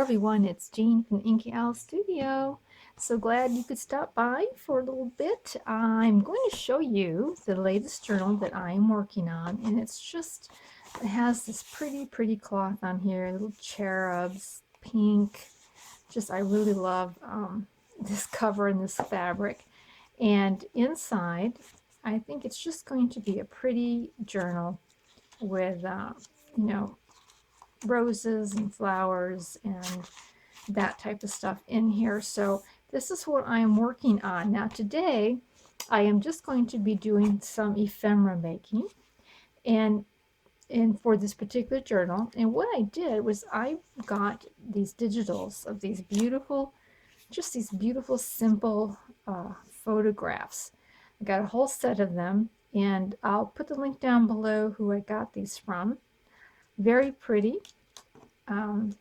everyone, it's Jean from Inky Owl Studio. So glad you could stop by for a little bit. I'm going to show you the latest journal that I am working on, and it has this pretty cloth on here, little cherubs, pink. I really love this cover and this fabric. And inside, I think it's just going to be a pretty journal with, you know, roses and flowers and that type of stuff in here. So this is what I am working on. Now today I am just going to be doing some ephemera making and for this particular journal. And what I did was I got these digitals of these beautiful, just these beautiful simple photographs. I got a whole set of them, and I'll put the link down below who I got these from. Very pretty. And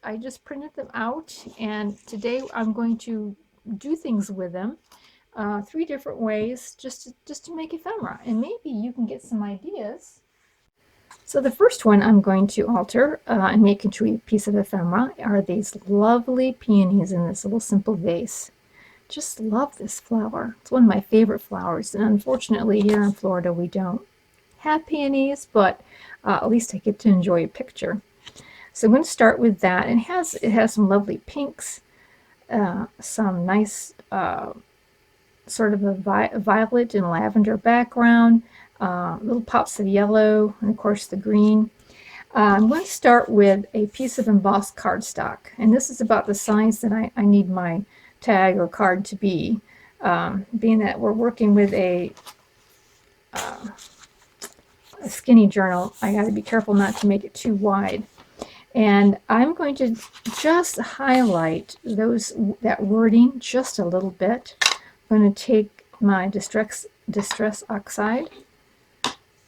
I just printed them out, and today I'm going to do things with them 3 different ways just to make ephemera, and maybe you can get some ideas. So the first one I'm going to alter and make into a piece of ephemera are these lovely peonies in this little simple vase. Just love this flower. It's one of my favorite flowers, and unfortunately here in Florida we don't have peonies, but at least I get to enjoy a picture. So I'm going to start with that. And it has some lovely pinks, some nice sort of a violet and lavender background, little pops of yellow, and of course the green. I'm going to start with a piece of embossed cardstock, and this is about the size that I need my tag or card to be, being that we're working with a skinny journal. I got to be careful not to make it too wide. And I'm going to just highlight that wording just a little bit. I'm going to take my Distress Oxide.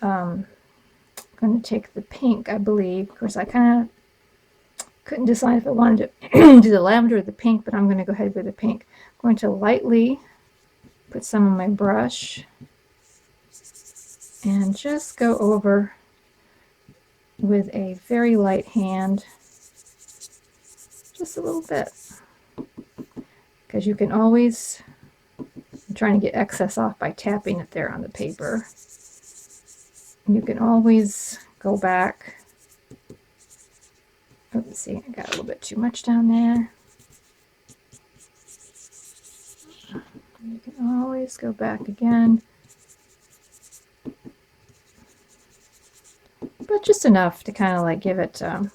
I'm going to take the pink, I believe. Of course, I kind of couldn't decide if I wanted to do the lavender or the pink, but I'm going to go ahead with the pink. I'm going to lightly put some on my brush and just go over with a very light hand, just a little bit, because you can always, I'm trying to get excess off by tapping it there on the paper. You can always go back. Let's see, I got a little bit too much down there. You can always go back again. But just enough to kind of like give it a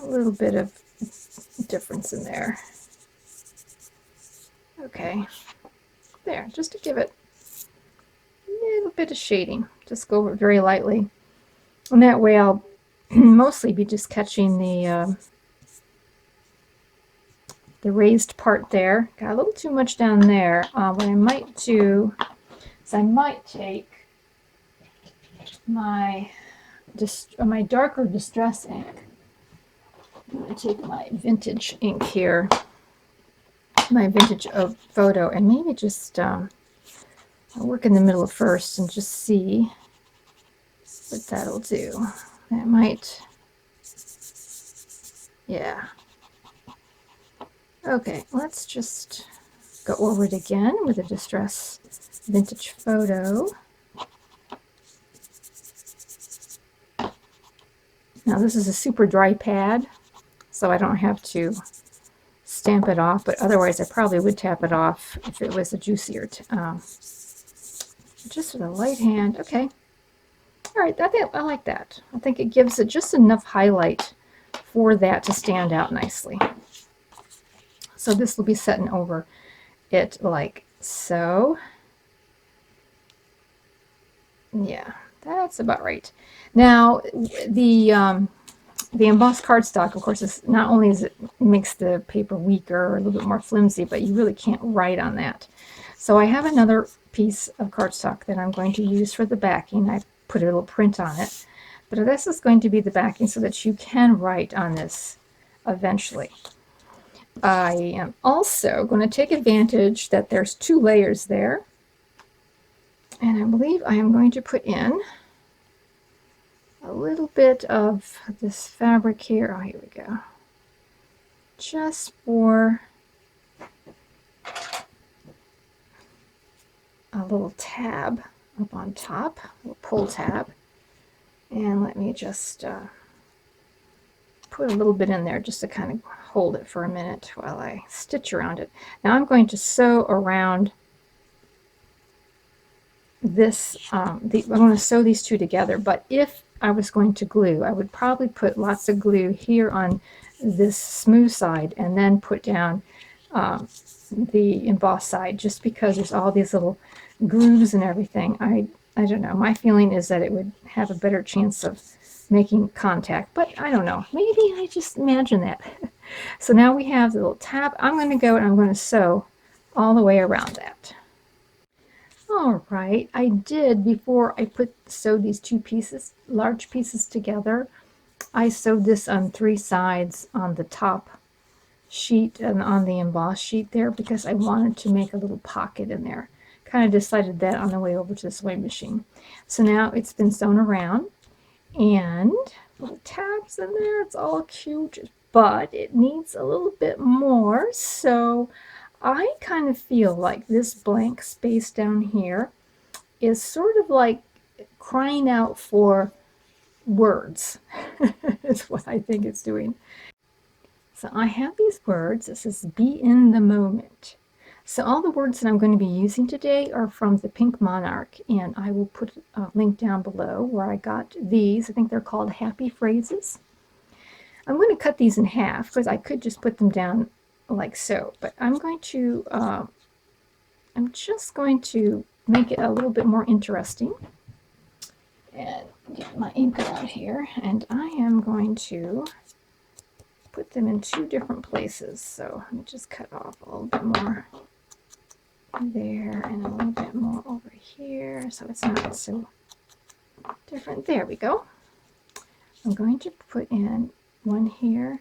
little bit of difference in there. Okay, there, just to give it a little bit of shading. Just go over it very lightly. And that way I'll mostly be just catching the raised part there. Got a little too much down there. What I might do is I might take my darker distress ink. I'm going to take my vintage ink here, my vintage photo, and maybe just I'll work in the middle of first and just see what that'll do. That might, yeah. Okay, let's just go over it again with a distress vintage photo. Now this is a super dry pad, so I don't have to stamp it off, but otherwise I probably would tap it off if it was a juicier, just with a light hand. Okay. All right, I like that. I think it gives it just enough highlight for that to stand out nicely. So this will be setting over it like so. Yeah, that's about right. Now the embossed cardstock, of course, is not only makes the paper weaker or a little bit more flimsy, but you really can't write on that. So I have another piece of cardstock that I'm going to use for the backing. I put a little print on it, but this is going to be the backing so that you can write on this eventually. I am also going to take advantage that there's 2 layers there, and I believe I am going to put in a little bit of this fabric here. Oh, here we go. Just for a little tab up on top, a little pull tab. And let me just put a little bit in there just to kind of hold it for a minute while I stitch around it. Now I'm going to sew around this, I'm going to sew these two together, but if I was going to glue, I would probably put lots of glue here on this smooth side and then put down the embossed side, just because there's all these little grooves and everything. I don't know. My feeling is that it would have a better chance of making contact, but I don't know. Maybe I just imagine that. So now we have the little tab. I'm going to go and I'm going to sew all the way around that. All right, I did, before I sewed these two pieces, large pieces together, I sewed this on 3 sides on the top sheet and on the embossed sheet there, because I wanted to make a little pocket in there. Kind of decided that on the way over to the sewing machine. So now it's been sewn around, and little tabs in there. It's all cute, but it needs a little bit more. So I kind of feel like this blank space down here is sort of like crying out for words. Is what I think it's doing. So I have these words. It says be in the moment. So all the words that I'm going to be using today are from the Pink Monarch, and I will put a link down below where I got these. I think they're called happy phrases. I'm going to cut these in half because I could just put them down like so, but I'm just going to make it a little bit more interesting. And get my ink out here, and I am going to put them in 2 different places. So let me just cut off a little bit more there and a little bit more over here, so it's not so different. There we go. I'm going to put in one here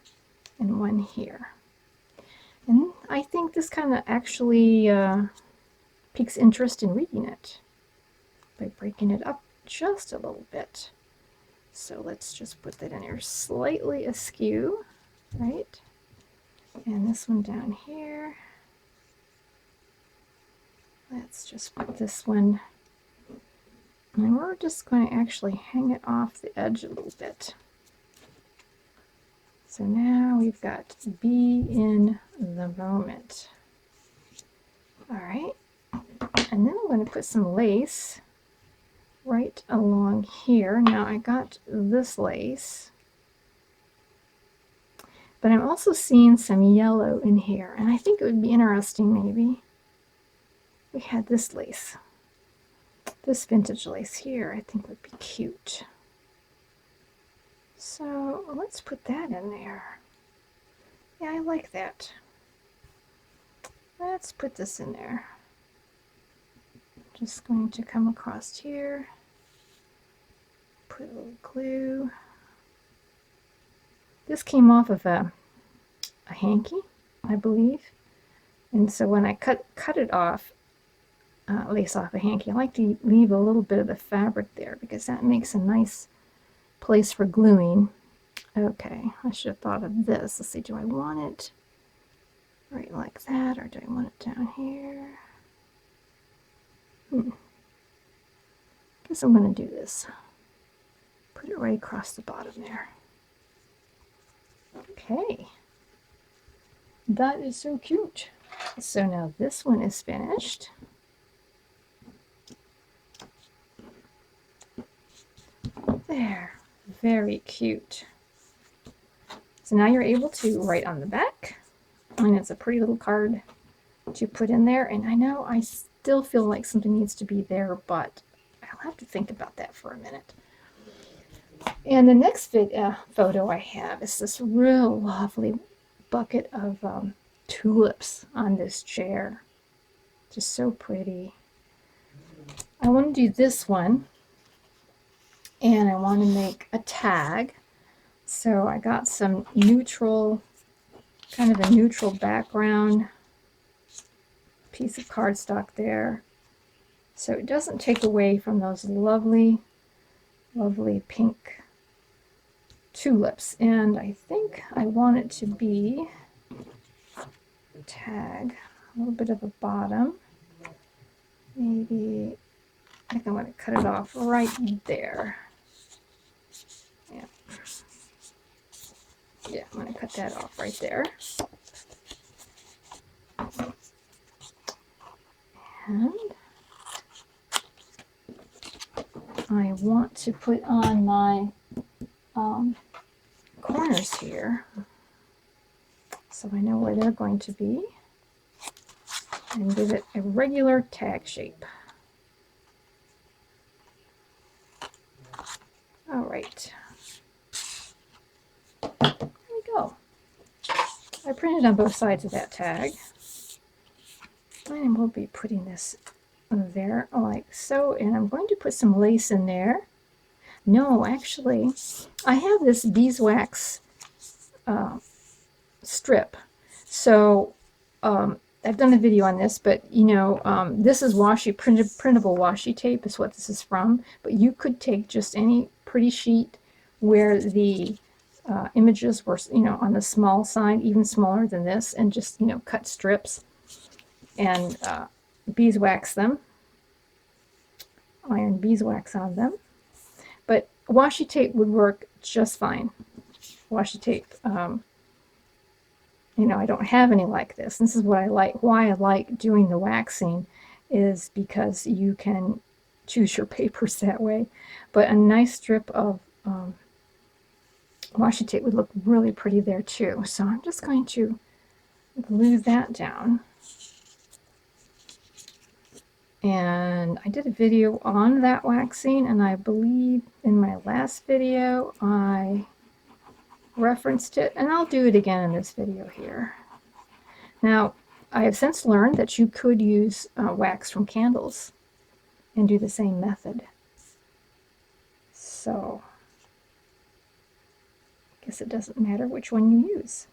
and one here. And I think this kind of actually piques interest in reading it by breaking it up just a little bit. So let's just put that in here slightly askew, right? And this one down here. Let's just put this one, and we're just going to actually hang it off the edge a little bit. So now we've got be in the moment. All right, and then I'm going to put some lace right along here. Now I got this lace, but I'm also seeing some yellow in here, and I think it would be interesting maybe we had this lace. This vintage lace here I think would be cute. So let's put that in there. Yeah, I like that. Let's put this in there. Just going to come across here, put a little glue. This came off of a hanky, I believe. And so when I cut it off, lace off a hanky, I like to leave a little bit of the fabric there because that makes a nice place for gluing. Okay, I should have thought of this. Let's see, do I want it right like that, or do I want it down here? Guess I'm going to do this. Put it right across the bottom there. Okay. That is so cute. So now this one is finished. There. Very cute. So now you're able to write on the back. And it's a pretty little card to put in there. And I know I still feel like something needs to be there, but I'll have to think about that for a minute. And the next photo I have is this real lovely bucket of tulips on this chair. Just so pretty. I want to do this one, and I want to make a tag. So I got some neutral, kind of a neutral background piece of cardstock there, so it doesn't take away from those lovely, lovely pink tulips, and I think I want it to be tag, a little bit of a bottom. Maybe, I think I'm going to cut it off right there. Yeah. Yeah, I'm going to cut that off right there. And I want to put on my corners here so I know where they're going to be, and give it a regular tag shape. All right. There we go. I printed on both sides of that tag. And we'll be putting this there like so, and I'm going to put some lace in there. No, actually, I have this beeswax strip. So I've done a video on this, but you know, this is printable washi tape is what this is from. But you could take just any pretty sheet where the images were, you know, on the small side, even smaller than this, and just, you know, cut strips and beeswax them, iron beeswax on them. But washi tape would work just fine. Washi tape, you know, I don't have any like this. This is what I like. Why I like doing the waxing is because you can choose your papers that way. But a nice strip of washi tape would look really pretty there too. So I'm just going to glue that down. And I did a video on that waxing, and I believe in my last video I referenced it, and I'll do it again in this video here. Now, I have since learned that you could use wax from candles and do the same method. So, I guess it doesn't matter which one you use.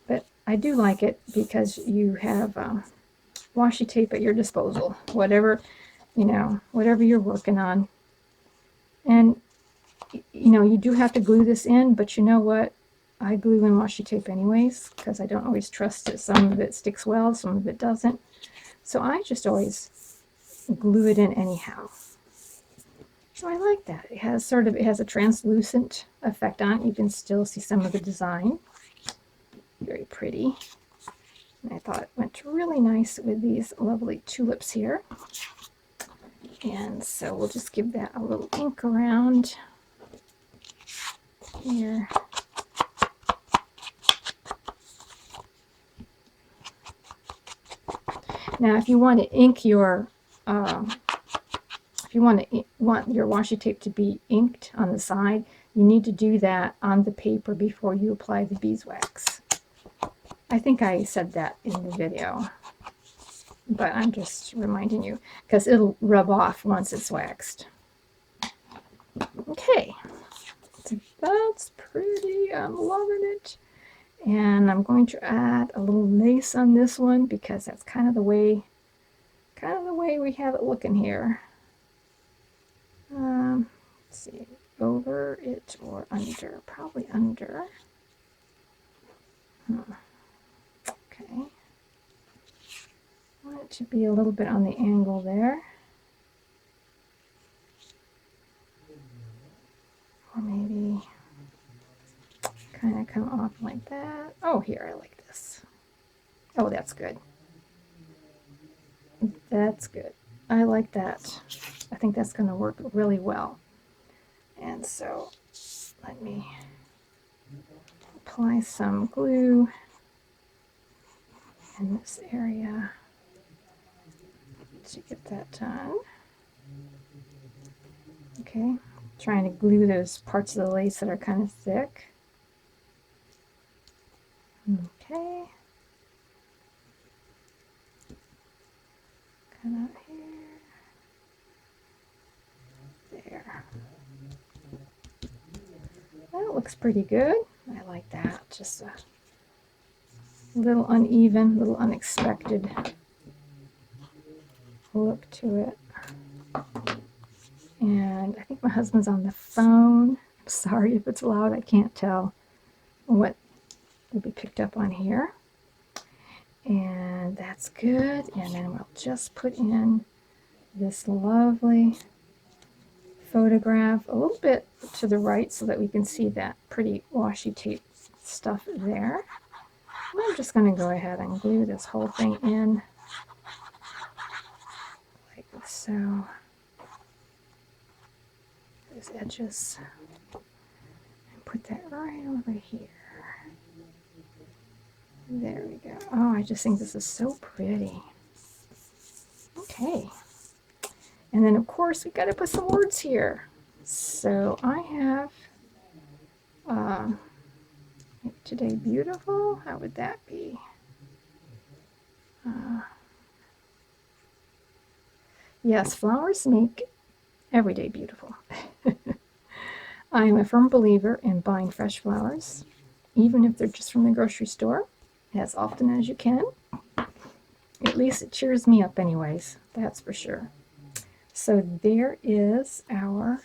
But I do like it because you have washi tape at your disposal, whatever, you know, whatever you're working on. And, you know, you do have to glue this in, but you know what? I glue in washi tape anyways, because I don't always trust it. Some of it sticks well, some of it doesn't. So I just always glue it in anyhow. So I like that. It has it has a translucent effect on it. You can still see some of the design. Very pretty. And I thought it went really nice with these lovely tulips here. And so we'll just give that a little ink around here. Now, if you want to ink your, if you want your washi tape to be inked on the side, you need to do that on the paper before you apply the beeswax. I think I said that in the video, but I'm just reminding you because it'll rub off once it's waxed. Okay, so that's pretty. I'm loving it. And I'm going to add a little lace on this one because that's kind of the way we have it looking here. Let's see, over it or under? Probably under. Okay. I want it to be a little bit on the angle there. Or maybe kind of come off like that. Oh, here, I like this. Oh, that's good. That's good. I like that. I think that's going to work really well. And so let me apply some glue in this area to get that done. Okay, trying to glue those parts of the lace that are kind of thick. Okay. Come out here. There. That looks pretty good. I like that. Just a little uneven, little unexpected look to it. And I think my husband's on the phone. Sorry if it's loud, I can't tell what will be picked up on here. And that's good. And then we'll just put in this lovely photograph a little bit to the right so that we can see that pretty washi tape stuff there. And I'm just going to go ahead and glue this whole thing in like so. Those edges. And put that right over here. There we go. Oh, I just think this is so pretty. Okay. And then, of course, we got to put some words here. So I have Today Beautiful. How would that be? Yes, flowers make every day beautiful. I am a firm believer in buying fresh flowers, even if they're just from the grocery store, as often as you can. At least it cheers me up anyways, that's for sure. So there is our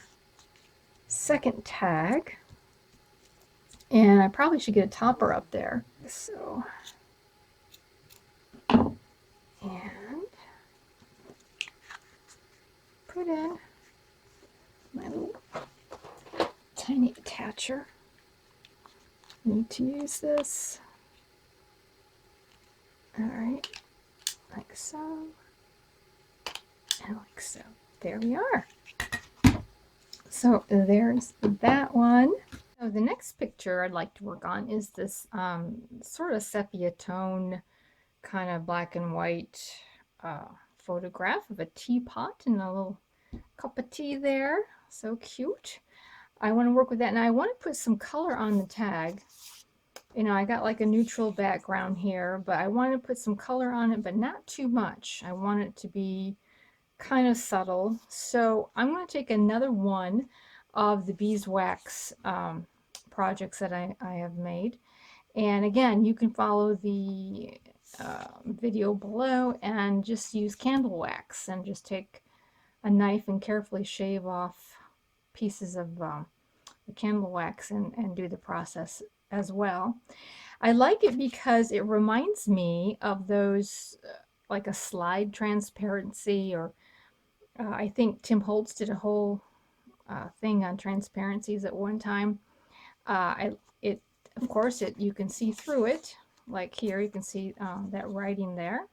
second tag. And I probably should get a topper up there. So, and put in my little tiny attacher. Need to use this. All right, like so, and like so. There we are. So there's that one. So the next picture I'd like to work on is this sort of sepia tone, kind of black and white photograph of a teapot and a little cup of tea there. So cute. I want to work with that, and I want to put some color on the tag. You know, I got like a neutral background here, but I want to put some color on it, but not too much. I want it to be kind of subtle. So I'm going to take another one of the beeswax projects that I have made. And again, you can follow the video below and just use candle wax and just take a knife and carefully shave off pieces of the candle wax and do the process as well. I like it because it reminds me of those like a slide transparency, or I think Tim Holtz did a whole thing on transparencies at one time. Of course, you can see through it. Like here, you can see that writing there.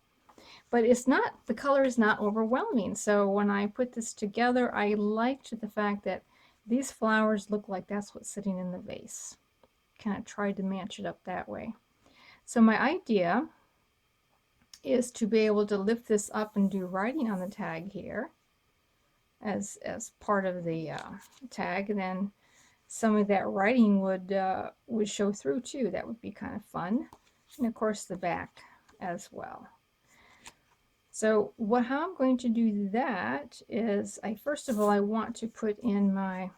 But it's not, the color is not overwhelming. So when I put this together, I liked the fact that these flowers look like that's what's sitting in the vase. Kind of tried to match it up that way. So my idea is to be able to lift this up and do writing on the tag here as part of the tag, and then some of that writing would show through too. That would be kind of fun. And of course the back as well. So how I'm going to do that is, first of all, I want to put in my,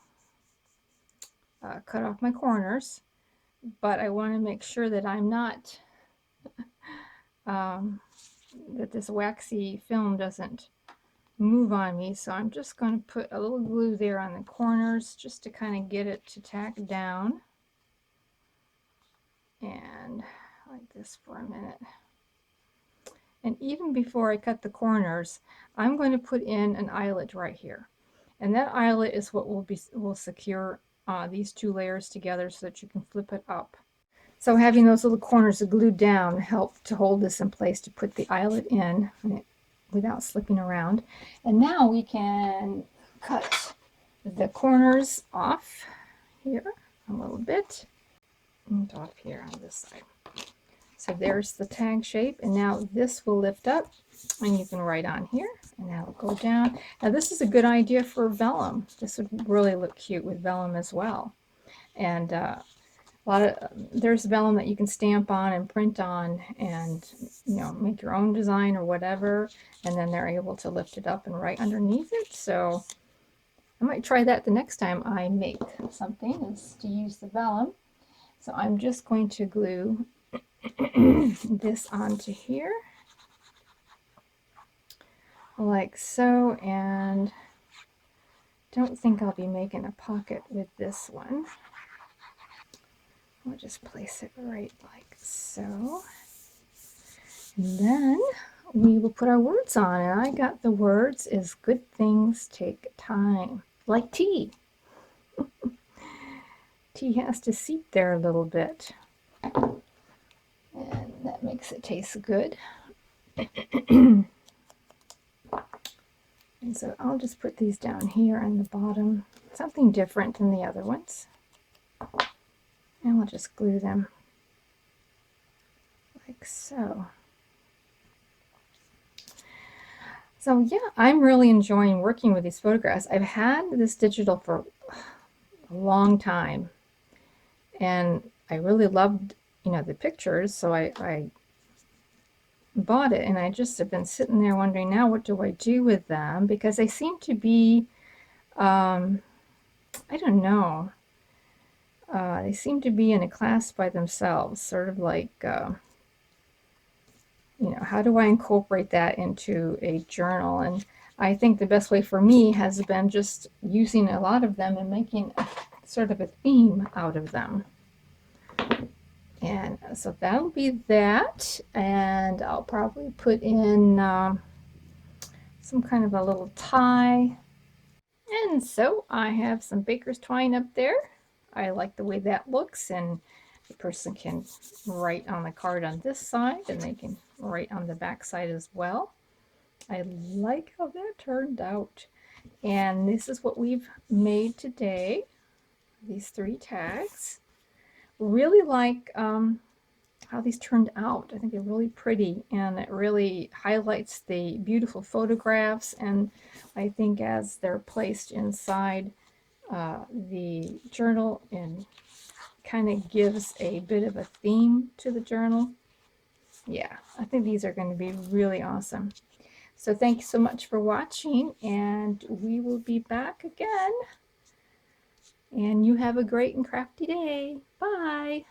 cut off my corners, but I want to make sure that I'm not, that this waxy film doesn't move on me. So I'm just going to put a little glue there on the corners just to kind of get it to tack down. And like this for a minute. And even before I cut the corners, I'm going to put in an eyelet right here. And that eyelet is what will secure these two layers together so that you can flip it up. So having those little corners glued down helped to hold this in place to put the eyelet in without slipping around. And now we can cut the corners off here a little bit and off here on this side. So there's the tag shape, and now this will lift up and you can write on here, and that'll go down. Now this is a good idea for vellum. This would really look cute with vellum as well. And there's vellum that you can stamp on and print on and, you know, make your own design or whatever, and then they're able to lift it up and write underneath it. So I might try that the next time I make something, is to use the vellum. So I'm just going to glue this onto here like so, and don't think I'll be making a pocket with this one. I'll just place it right like so. And then we will put our words on. And I got the words is good things take time. Like tea. Tea has to seep there a little bit. And that makes it taste good. And so I'll just put these down here on the bottom. Something different than the other ones. And we'll just glue them like so. So yeah, I'm really enjoying working with these photographs. I've had this digital for a long time, and I really loved, you know, the pictures, so I bought it, and I just have been sitting there wondering, now what do I do with them, because they seem to be, I don't know, they seem to be in a class by themselves, sort of like, you know, how do I incorporate that into a journal? And I think the best way for me has been just using a lot of them and making sort of a theme out of them. And so that'll be that. And I'll probably put in some kind of a little tie. And so I have some baker's twine up there. I like the way that looks, and the person can write on the card on this side, and they can write on the back side as well. I like how that turned out. And this is what we've made today, these 3 tags. Really like how these turned out. I think they're really pretty, and it really highlights the beautiful photographs, and I think as they're placed inside the journal, and kind of gives a bit of a theme to the journal. Yeah, I think these are going to be really awesome. So thank you so much for watching, and we will be back again. And you have a great and crafty day. Bye.